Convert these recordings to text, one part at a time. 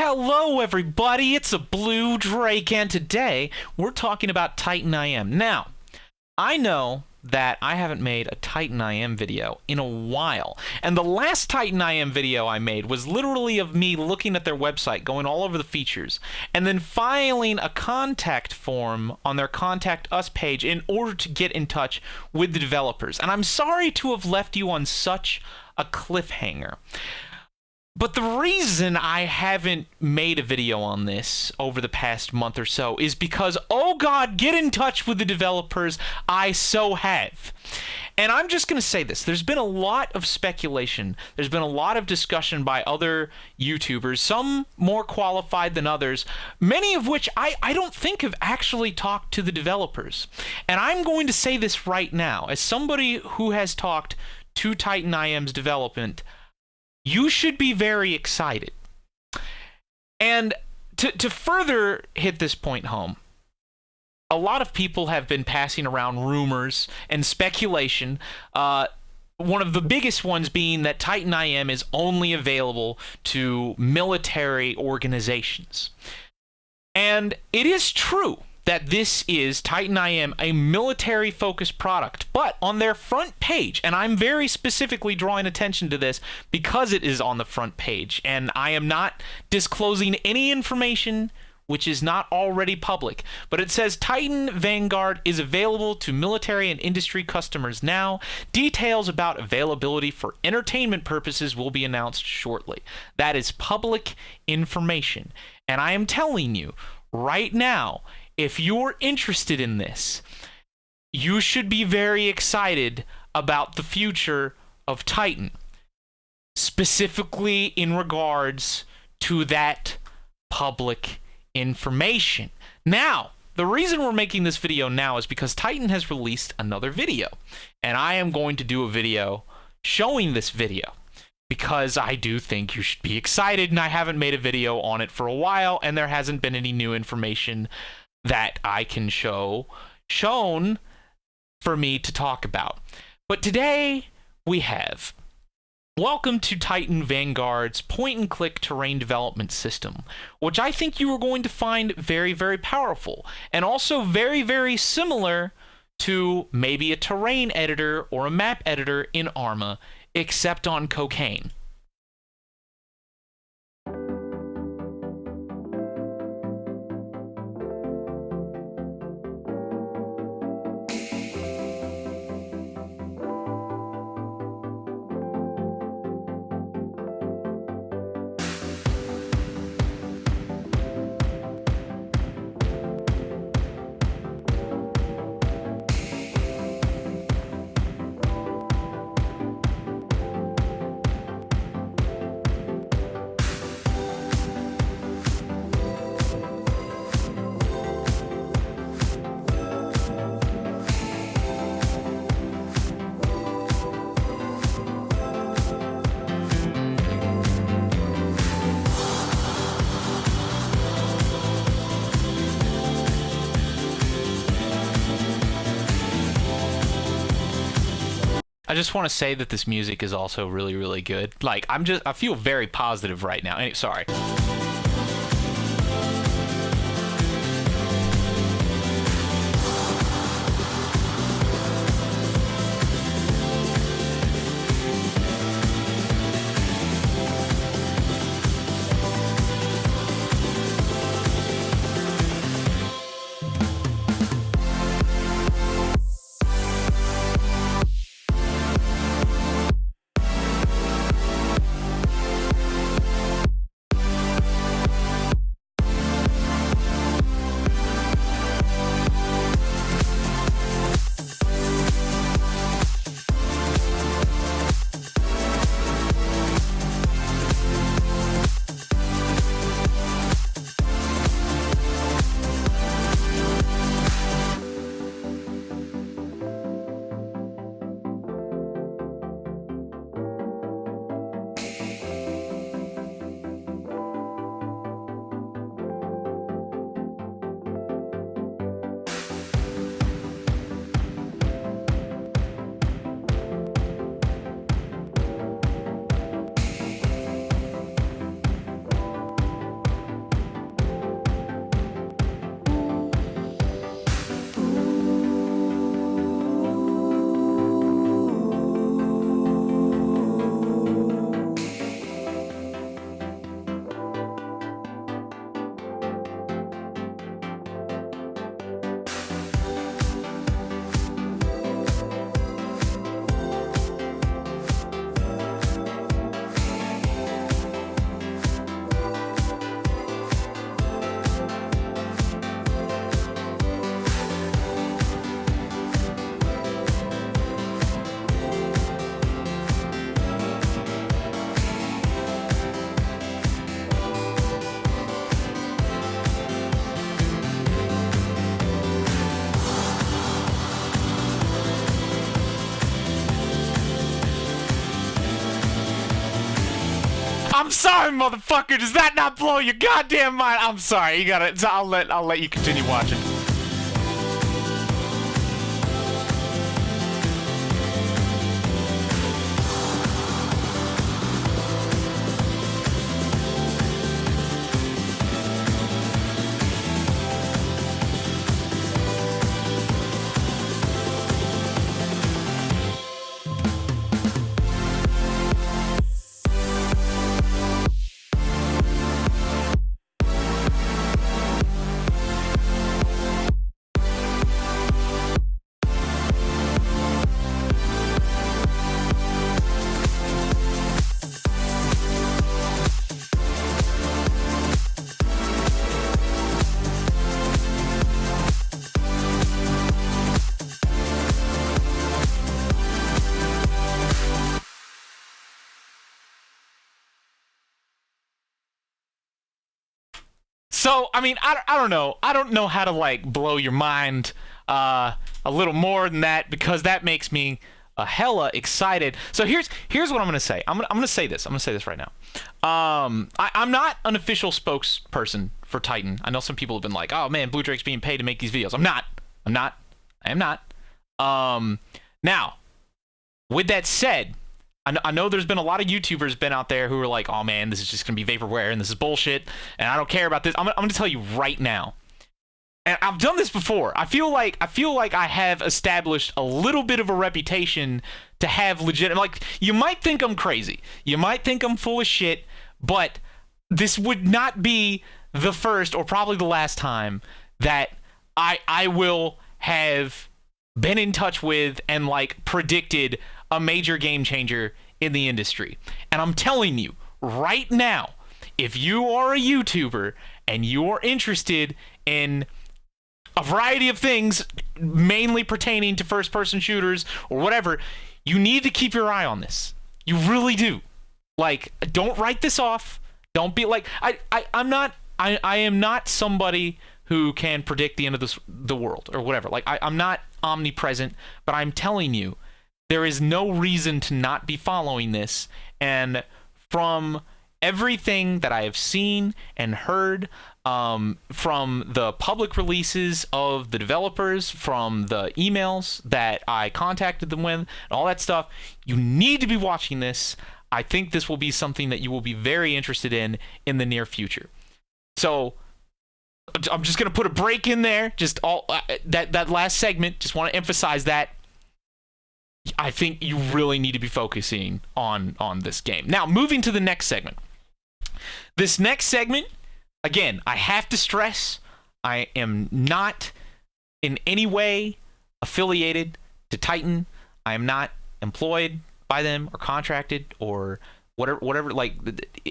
Hello everybody, it's a Blue Drake, and today we're talking about TitanIM. Now, I know that I haven't made a TitanIM video in a while, and the last TitanIM video I made was literally of me looking at their website, going all over the features, and then filing a contact form on their Contact Us page in order to get in touch with the developers. And I'm sorry to have left you on such a cliffhanger. But the reason I haven't made a video on this over the past month or so is because, oh God, get in touch with the developers, I so have. And I'm just going to say this. There's been a lot of speculation. There's been a lot of discussion by other YouTubers, some more qualified than others, many of which I don't think have actually talked to the developers. And I'm going to say this right now. As somebody who has talked to TitanIM's development, you should be very excited. And to further hit this point home, a lot of people have been passing around rumors and speculation, one of the biggest ones being that TitanIM is only available to military organizations. And it is true that this is TitanIM, a military-focused product, but on their front page, and I'm very specifically drawing attention to this because it is on the front page, and I am not disclosing any information which is not already public, but it says Titan Vanguard is available to military and industry customers now. Details about availability for entertainment purposes will be announced shortly. That is public information, and I am telling you right now, if you're interested in this, you should be very excited about the future of Titan, specifically in regards to that public information. Now, the reason we're making this video now is because Titan has released another video, and I am going to do a video showing this video because I do think you should be excited, and I haven't made a video on it for a while, and there hasn't been any new information that I can shown for me to talk about. But today we have welcome to Titan Vanguard's point-and-click terrain development system, which I think you are going to find very, very powerful, and also very, very similar to maybe a terrain editor or a map editor in Arma, except on cocaine. I just want to say that this music is also really, really good. Like, I feel very positive right now. Sorry. I'm sorry, motherfucker. Does that not blow your goddamn mind? I'm sorry. You gotta. So I'll let you continue watching. So, I mean, I don't know. I don't know how to, like, blow your mind a little more than that, because that makes me hella excited. So here's what I'm going to say. I'm going to say this. I'm going to say this right now. I'm not an official spokesperson for Titan. I know some people have been like, oh, man, Blue Drake's being paid to make these videos. I am not. Now, with that said, I know there's been a lot of YouTubers been out there who are like, oh man, this is just going to be vaporware and this is bullshit and I don't care about this. I'm going to tell you right now. And I've done this before. I feel like I have established a little bit of a reputation to have legit. Like, you might think I'm crazy. You might think I'm full of shit, but this would not be the first or probably the last time that I will have been in touch with and like predicted a major game changer in the industry. And I'm telling you right now, if you are a YouTuber and you are interested in a variety of things, mainly pertaining to first-person shooters or whatever, you need to keep your eye on this. You really do. Like, don't write this off. Don't be like, I am not somebody who can predict the end of the world or whatever. Like, I'm not omnipresent, but I'm telling you, there is no reason to not be following this. And from everything that I have seen and heard, from the public releases of the developers, from the emails that I contacted them with, and all that stuff, you need to be watching this. I think this will be something that you will be very interested in the near future. So I'm just going to put a break in there. Just all that last segment. Just want to emphasize that. I think you really need to be focusing on this game. Now, moving to the next segment. This next segment, again, I have to stress, I am not in any way affiliated to Titan. I am not employed by them or contracted or whatever like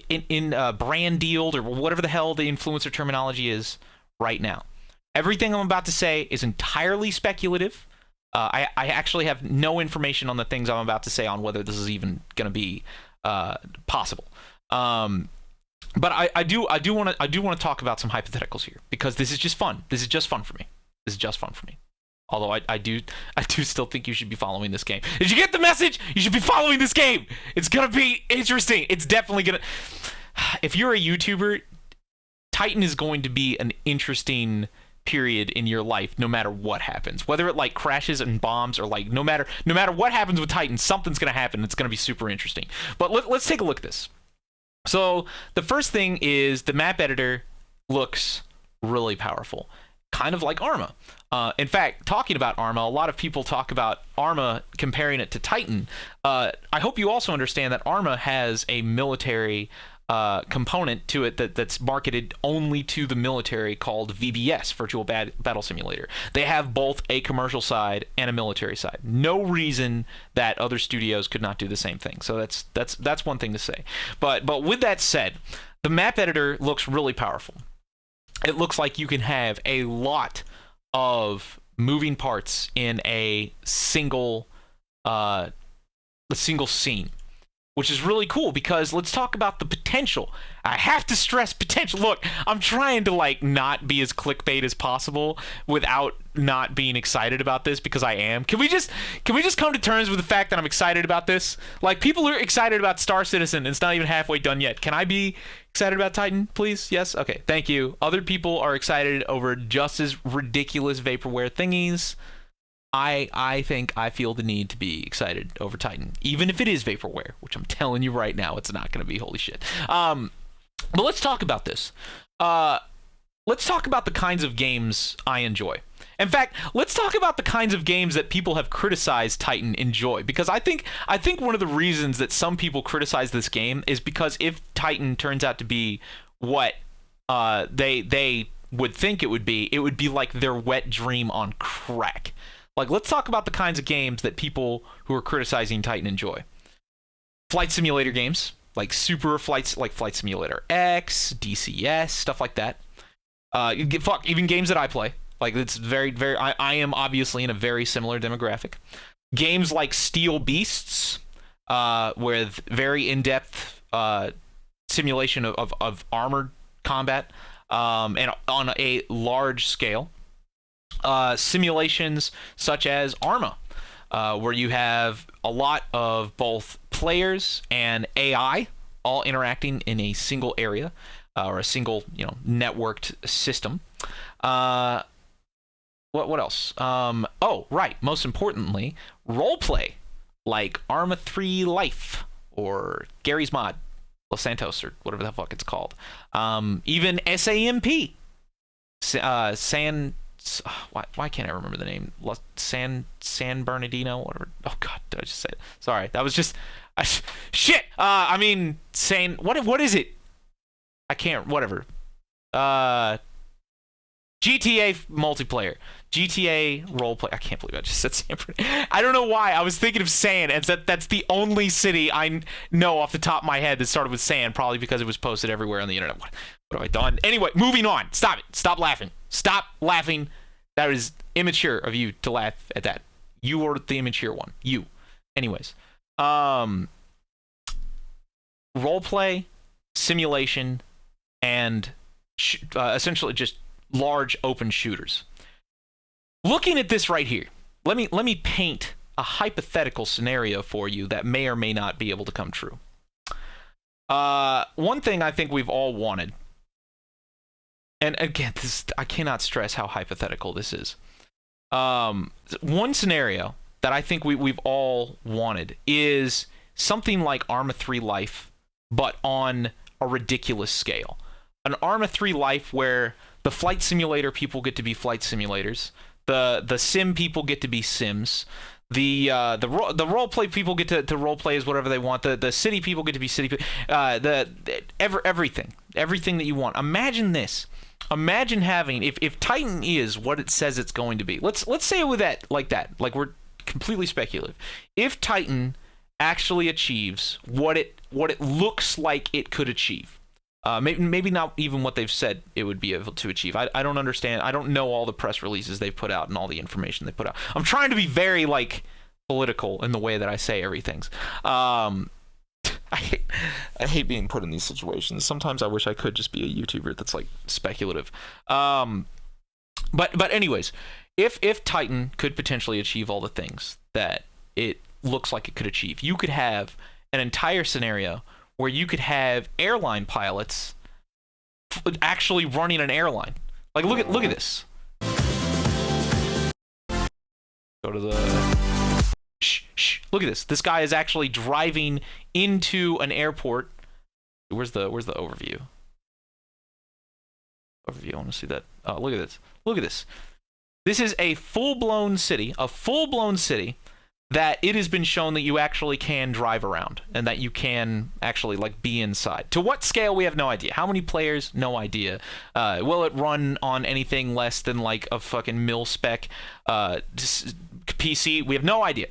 in brand dealed or whatever the hell the influencer terminology is right now. Everything I'm about to say is entirely speculative. I actually have no information on the things I'm about to say on whether this is even going to be possible. But I do want to talk about some hypotheticals here, because this is just fun. This is just fun for me. Although I do still think you should be following this game. Did you get the message? You should be following this game. It's gonna be interesting. It's definitely gonna. If you're a YouTuber, Titan is going to be an interesting period in your life, no matter what happens. Whether it like crashes and bombs, or like no matter what happens with Titan, something's gonna happen. It's gonna be super interesting. But let's take a look at this. So the first thing is the map editor looks really powerful, kind of like Arma. In fact, talking about Arma, a lot of people talk about Arma comparing it to Titan. I hope you also understand that Arma has a military component to it that's marketed only to the military, called VBS, Virtual Battle Simulator. They have both a commercial side and a military side. No reason that other studios could not do the same thing. So that's one thing to say. But with that said, the map editor looks really powerful. It looks like you can have a lot of moving parts in a single scene. which is really cool because let's talk about the potential. I have to stress potential. Look, I'm trying to like not be as clickbait as possible without not being excited about this because I am. Can we just come to terms with the fact that I'm excited about this? Like, people are excited about Star Citizen and it's not even halfway done yet. Can I be excited about Titan, please? Yes? Okay, thank you. Other people are excited over just as ridiculous vaporware thingies. I think I feel the need to be excited over Titan, even if it is vaporware, which I'm telling you right now, it's not going to be. Holy shit. But let's talk about this. Let's talk about the kinds of games I enjoy. In fact, let's talk about the kinds of games that people have criticized Titan enjoy, because I think one of the reasons that some people criticize this game is because if Titan turns out to be what they would think it would be like their wet dream on crack. Like, let's talk about the kinds of games that people who are criticizing Titan enjoy. Flight simulator games, like super flights, like Flight Simulator X, DCS, stuff like that. Even games that I play. Like, it's very, very... I am obviously in a very similar demographic. Games like Steel Beasts, with very in-depth simulation of armored combat, and on a large scale. Simulations such as Arma, where you have a lot of both players and AI all interacting in a single area, or a single, networked system. What else? Oh, right. Most importantly, roleplay, like Arma 3 Life or Gary's Mod, Los Santos, or whatever the fuck it's called. Even SAMP, why can't I remember the name? San Bernardino, whatever. Oh God, did I just say it? Sorry, that was just shit. What is it? I can't. Whatever. GTA multiplayer, GTA roleplay. I can't believe I just said San Bernardino. I don't know why. I was thinking of San, and that's the only city I know off the top of my head that started with San. Probably because it was posted everywhere on the internet. What have I done? Anyway, moving on. Stop it. Stop laughing. Stop laughing. That is immature of you to laugh at that. You are the immature one. You. Anyways. Roleplay, simulation, and essentially just large open shooters. Looking at this right here, let me paint a hypothetical scenario for you that may or may not be able to come true. One thing I think we've all wanted, and again, I cannot stress how hypothetical this is. One scenario that I think we've all wanted is something like Arma 3 Life, but on a ridiculous scale. An Arma 3 Life where the flight simulator people get to be flight simulators, the sim people get to be sims, the roleplay people get to roleplay as whatever they want, the city people get to be city, everything that you want. Imagine this. Imagine having, if Titan is what it says it's going to be. Let's say it with that, like we're completely speculative. If Titan actually achieves what it looks like it could achieve, maybe not even what they've said it would be able to achieve. I don't understand. I don't know all the press releases they've put out and all the information they put out. I'm trying to be very political in the way that I say everything. I hate being put in these situations. Sometimes I wish I could just be a YouTuber that's speculative. But anyways, if Titan could potentially achieve all the things that it looks like it could achieve, you could have an entire scenario where you could have airline pilots actually running an airline. Like, look at this. Go to the... Shh. Look at this. This guy is actually driving into an airport. Where's the overview? I want to see that. Oh, look at this. Look at this. This is a full-blown city. That it has been shown that you actually can drive around and that you can actually be inside. To what scale, we have no idea. How many players? No idea. Will it run on anything less than a fucking mil-spec PC? We have no idea.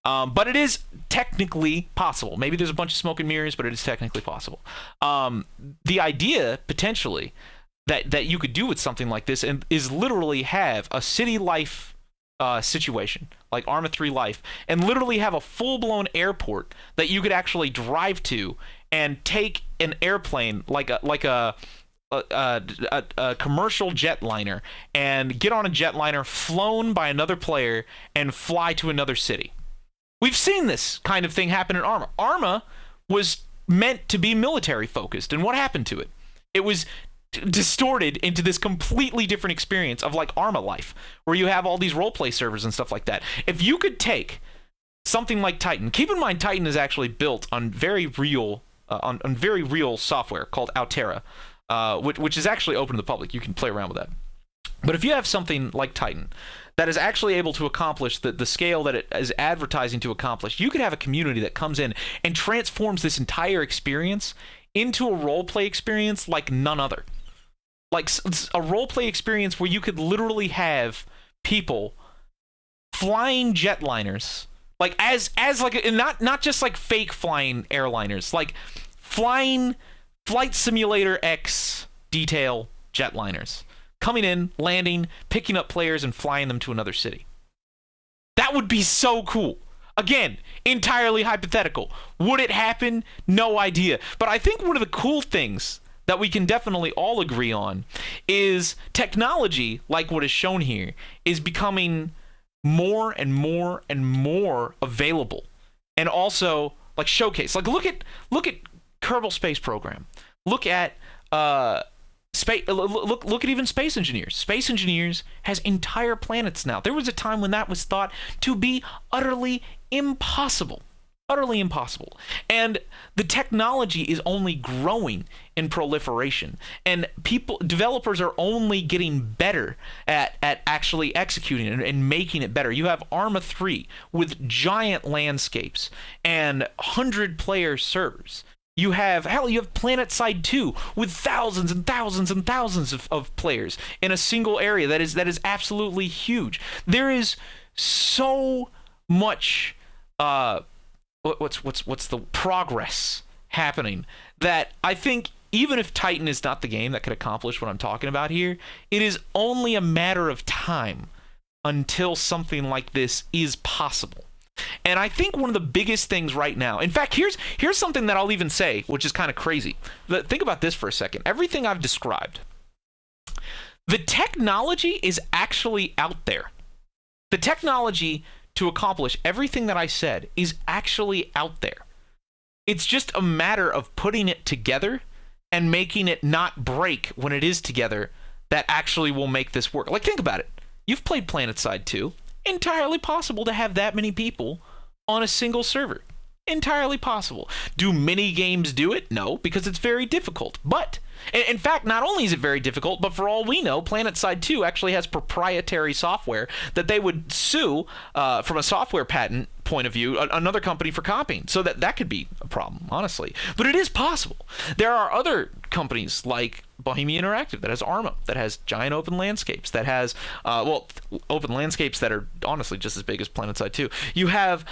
But it is technically possible. Maybe there's a bunch of smoke and mirrors, but it is technically possible. The idea, potentially, that you could do with something like this is literally have a city life situation, like Arma 3 Life, and literally have a full-blown airport that you could actually drive to and take an airplane like a commercial jetliner and get on a jetliner flown by another player and fly to another city. We've seen this kind of thing happen in Arma. Arma was meant to be military focused, and what happened to it? It was distorted into this completely different experience of like Arma life, where you have all these roleplay servers and stuff like that. If you could take something like Titan, keep in mind Titan is actually built on very real on very real software called Altera, which is actually open to the public. You can play around with that. But if you have something like Titan that is actually able to accomplish the scale that it is advertising to accomplish, you could have a community that comes in and transforms this entire experience into a roleplay experience like none other. Like a roleplay experience where you could literally have people flying jetliners, like as like, and not just like fake flying airliners, like flying Flight Simulator X detail jetliners, coming in, landing, picking up players, and flying them to another city. That would be so cool. Again, entirely hypothetical. Would it happen? No idea. But I think one of the cool things that we can definitely all agree on is technology, like what is shown here, is becoming more and more and more available, and also like showcase. Like look at Kerbal Space Program. Look at look at even Space Engineers. Space Engineers has entire planets now. There was a time when that was thought to be utterly impossible. Utterly impossible. And the technology is only growing in proliferation. And developers are only getting better at actually executing it and making it better. You have Arma 3 with giant landscapes and 100-player servers. You have PlanetSide 2 with thousands and thousands and thousands of players in a single area that is absolutely huge. There is so much what's the progress happening that I think even if Titan is not the game that could accomplish what I'm talking about here, it is only a matter of time until something like this is possible. And I think one of the biggest things right now, in fact, here's something that I'll even say, which is kind of crazy. Think about this for a second. Everything I've described, the technology is actually out there. The technology to accomplish everything that I said is actually out there. It's just a matter of putting it together and making it not break when it is together that actually will make this work. Like, think about it. You've played PlanetSide 2. Entirely possible to have that many people on a single server. Entirely possible. Do mini games do it? No, because it's very difficult. But, in fact, not only is it very difficult, but for all we know, PlanetSide 2 actually has proprietary software that they would sue from a software patent point of view another company for copying. So that could be a problem, honestly. But it is possible. There are other companies like Bohemia Interactive that has Arma, that has giant open landscapes, that has open landscapes that are honestly just as big as PlanetSide 2. You have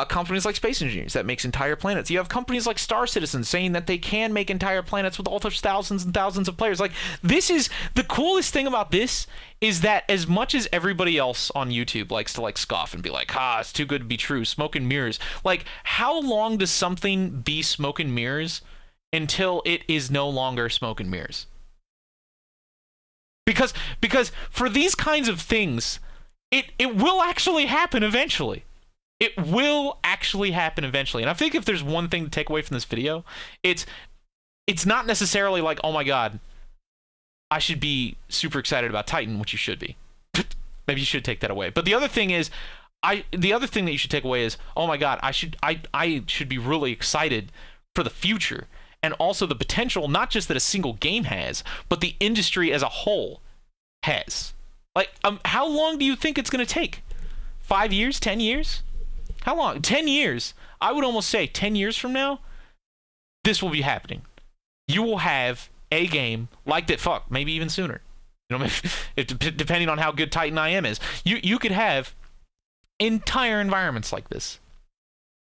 companies like Space Engineers that makes entire planets. You have companies like Star Citizen saying that they can make entire planets with all those thousands and thousands of players. Like, this is the coolest thing about this, is that as much as everybody else on YouTube likes to like scoff and be like, it's too good to be true, smoke and mirrors. Like, how long does something be smoke and mirrors until it is no longer smoke and mirrors? Because for these kinds of things, it will actually happen eventually. It will actually happen eventually. And I think if there's one thing to take away from this video, it's not necessarily like, oh my god, I should be super excited about Titan, which you should be. Maybe you should take that away. But the other thing is, the other thing that you should take away is, oh my god, I should be really excited for the future. And also the potential, not just that a single game has, but the industry as a whole has. Like, how long do you think it's going to take? 5 years? 10 years? How long? 10 years. I would almost say 10 years from now, this will be happening. You will have a game like that. Fuck, maybe even sooner. You know, depending on how good TitanIM is. You could have entire environments like this.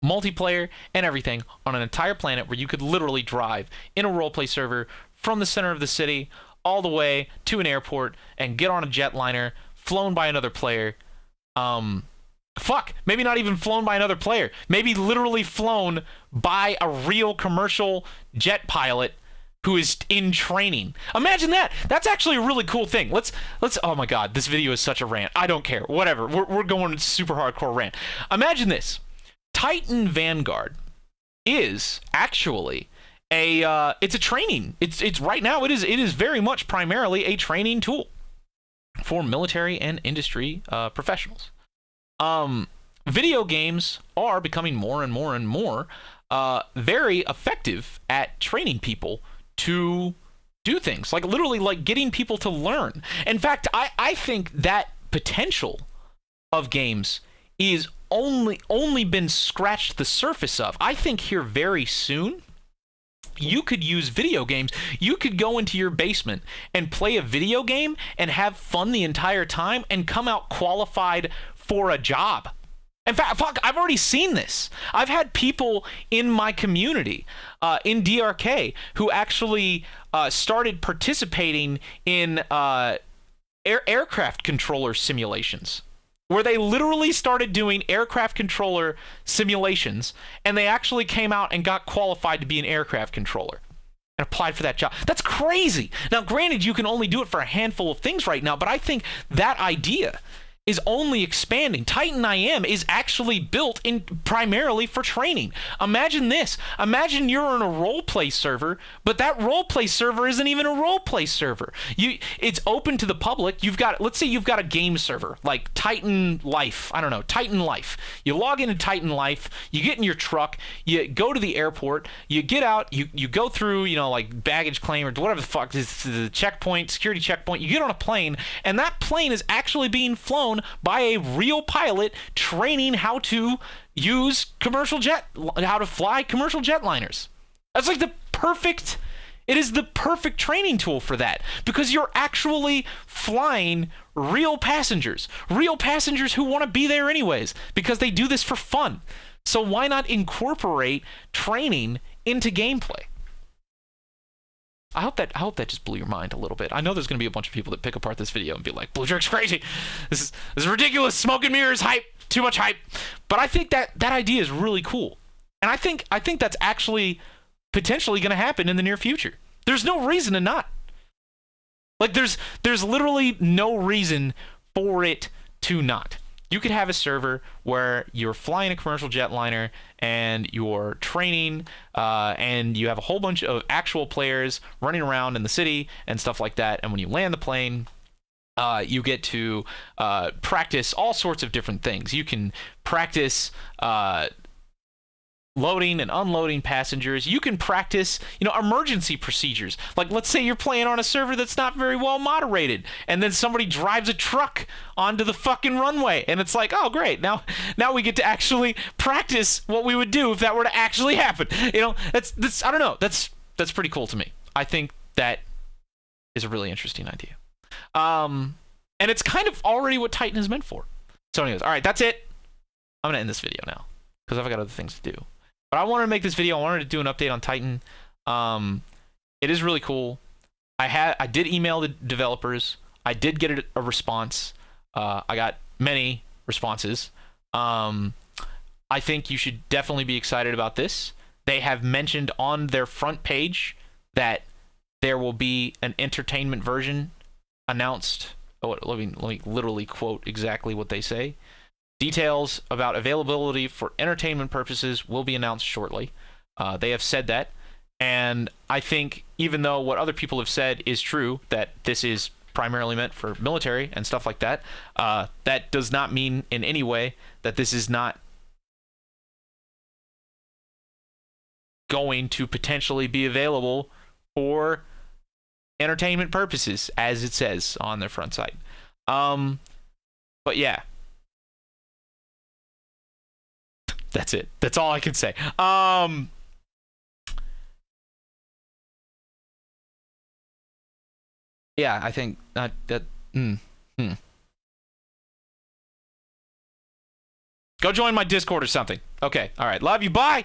Multiplayer and everything on an entire planet where you could literally drive in a roleplay server from the center of the city all the way to an airport and get on a jetliner flown by another player Fuck, maybe not even flown by another player. Maybe literally flown by a real commercial jet pilot who is in training. Imagine that. That's actually a really cool thing. Let's oh my god, this video is such a rant. I don't care. Whatever. We're going super hardcore rant. Imagine this. Titan Vanguard is actually it's a training. It's right now it is very much primarily a training tool for military and industry professionals. Video games are becoming more and more and more very effective at training people to do things, like literally like getting people to learn. In fact, I think that potential of games is only been scratched the surface of. I think here very soon you could use video games. You could go into your basement and play a video game and have fun the entire time and come out qualified for a job. In fact, fuck, I've already seen this. I've had people in my community, in DRK, who actually started participating in aircraft controller simulations, where they literally started doing aircraft controller simulations, and they actually came out and got qualified to be an aircraft controller and applied for that job. That's crazy. Now, granted, you can only do it for a handful of things right now, but I think that idea is only expanding. TitanIM is actually built in primarily for training. Imagine this. Imagine you're in a roleplay server, but that roleplay server isn't even a roleplay server. It's open to the public. Let's say you've got a game server like Titan Life. I don't know, Titan Life. You log into Titan Life, you get in your truck, you go to the airport, you get out, you go through, like baggage claim or whatever the fuck, the checkpoint, security checkpoint, you get on a plane, and that plane is actually being flown by a real pilot training how to use how to fly commercial jetliners. That's like it is the perfect training tool for that, because you're actually flying real passengers who want to be there anyways, because they do this for fun. So why not incorporate training into gameplay? I hope that just blew your mind a little bit. I know there's going to be a bunch of people that pick apart this video and be like, Blue Drake's crazy. This is ridiculous. Smoke and mirrors hype. Too much hype. But I think that idea is really cool. And I think that's actually potentially going to happen in the near future. There's no reason to not. Like, there's literally no reason for it to not. You could have a server where you're flying a commercial jetliner and you're training, and you have a whole bunch of actual players running around in the city and stuff like that. And when you land the plane, you get to practice all sorts of different things. You can practice loading and unloading passengers. You can practice, emergency procedures. Like, let's say you're playing on a server that's not very well moderated, and then somebody drives a truck onto the fucking runway, and it's like, oh great, now we get to actually practice what we would do if that were to actually happen. That's I don't know. That's pretty cool to me. I think that is a really interesting idea. And it's kind of already what Titan is meant for. So anyways, all right, that's it. I'm gonna end this video now because I've got other things to do. But I wanted to make this video. I wanted to do an update on Titan. It is really cool. I did email the developers. I did get a response. I got many responses. I think you should definitely be excited about this. They have mentioned on their front page that there will be an entertainment version announced. Oh, let me literally quote exactly what they say. Details about availability for entertainment purposes will be announced shortly. They have said that, and I think even though what other people have said is true, that this is primarily meant for military and stuff like that, that does not mean in any way that this is not going to potentially be available for entertainment purposes, as it says on their front site. But yeah. That's it. That's all I can say. Yeah, I think Go join my Discord or something. Okay. All right. Love you. Bye.